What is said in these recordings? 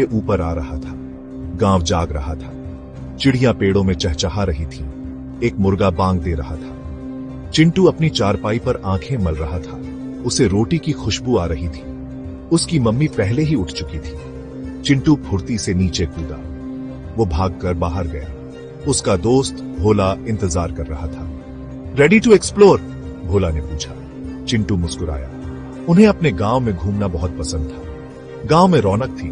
ऊपर आ रहा था। गांव जाग रहा था। चिड़िया पेड़ों में चहचहा रही थी। एक मुर्गा बांग दे रहा था। चिंटू अपनी चारपाई पर आंखें मल रहा था। उसे रोटी की खुशबू आ रही थी। उसकी मम्मी पहले ही उठ चुकी थी। चिंटू फुर्ती से नीचे कूदा। वो भागकर बाहर गया। उसका दोस्त भोला इंतजार कर रहा था। Ready to explore? भोला ने पूछा। चिंटू मुस्कुराया। उन्हें अपने गांव में घूमना बहुत पसंद था। गांव में रौनक थी।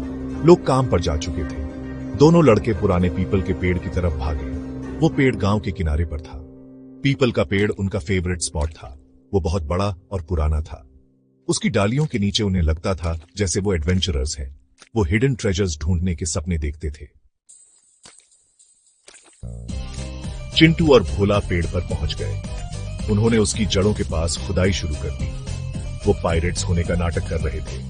लोग काम पर जा चुके थे। दोनों लड़के पुराने पीपल के पेड़ की तरफ भागे। वो पेड़ गांव के किनारे पर था। पीपल का पेड़ उनका फेवरेट स्पॉट था। वो बहुत बड़ा और पुराना था। उसकी डालियों के नीचे उन्हें लगता था जैसे वो एडवेंचरर्स हैं। वो हिडन ट्रेजर्स ढूंढने के सपने देखते थे। चिंटू और भोला पेड़ पर पहुंच गए। उन्होंने उसकी जड़ों के पास खुदाई शुरू कर दी। वो पायरेट्स होने का नाटक कर रहे थे।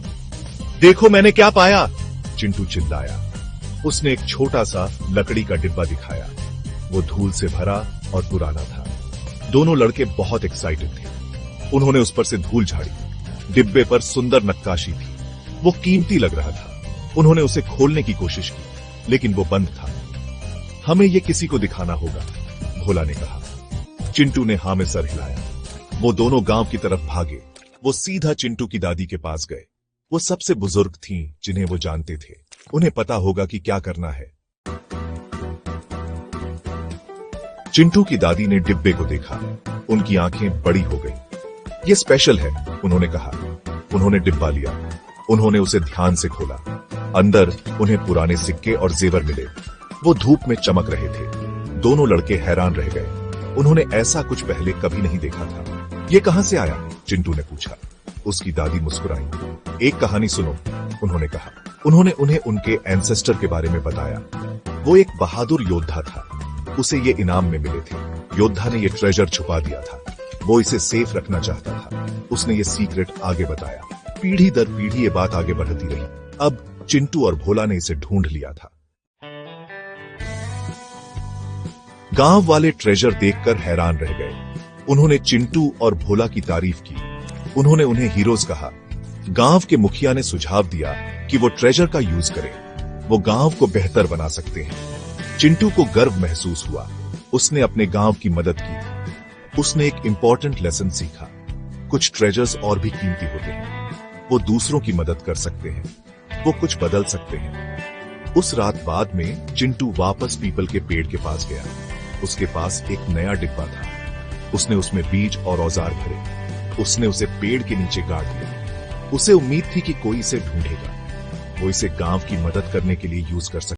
देखो मैंने क्या पाया, चिंटू चिल्लाया। उसने एक छोटा सा लकड़ी का डिब्बा दिखाया। वो धूल से भरा और पुराना था। दोनों लड़के बहुत एक्साइटेड थे। उन्होंने उस पर से धूल झाड़ी। डिब्बे पर सुंदर नक्काशी थी। वो कीमती लग रहा था। उन्होंने उसे खोलने की कोशिश की, लेकिन वो बंद था। हमें ये किसी को दिखाना होगा, भोला ने कहा। चिंटू ने हां में सर हिलाया। वो दोनों गांव की तरफ भागे। वो सीधा चिंटू की दादी के पास गए। वो सबसे बुजुर्ग थीं, जिन्हें वो जानते थे। उन्हें पता होगा कि क्या करना है। चिंटू की दादी ने डिब्बे को देखा। उनकी आंखें बड़ी हो गईं। ये स्पेशल है, उन्होंने कहा। उन्होंने डिब्बा लिया। उन्होंने उसे ध्यान से खोला। अंदर उन्हें पुराने सिक्के और जेवर मिले। वो धूप में चमक रहे थे। दोनों लड़के हैरान रह गए। उन्होंने ऐसा कुछ पहले कभी नहीं देखा था। ये कहां से आया? चिंटू ने पूछा। उसकी दादी मुस्कुराई। एक कहानी सुनो, उन्होंने कहा। उन्होंने उन्हें उनके एंसेस्टर के बारे में बताया। वो एक बहादुर योद्धा था। उसे ये इनाम में मिले थे। योद्धा ने ये ट्रेजर छुपा दिया था। वो इसे सेफ रखना चाहता था। उसने ये सीक्रेट आगे बताया। पीढ़ी दर पीढ़ी ये बात आगे बढ़ती रही। अब चिंटू और भोला ने इसे ढूंढ लिया था। गांव वाले ट्रेजर देखकर हैरान रह गए। उन्होंने चिंटू और भोला की तारीफ की। उन्होंने उन्हें हीरोज कहा। गांव के मुखिया ने सुझाव दिया कि वो ट्रेजर का यूज करें। वो गांव को बेहतर बना सकते हैं। चिंटू को गर्व महसूस हुआ। उसने अपने गांव की मदद की। उसने एक इंपॉर्टेंट लेसन सीखा। कुछ ट्रेजर्स और भी कीमती होते हैं। वो दूसरों की मदद कर सकते हैं। वो कुछ बदल सकते हैं। उस रात बाद में चिंटू वापस पीपल के पेड़ के पास गया। उसके पास एक नया डिब्बा था। उसने उसमें बीज और औजार भरे। उसने उसे पेड़ के नीचे गाड़ दिया। उसे उम्मीद थी कि कोई इसे ढूंढेगा। वो इसे गांव की मदद करने के लिए यूज कर सकता।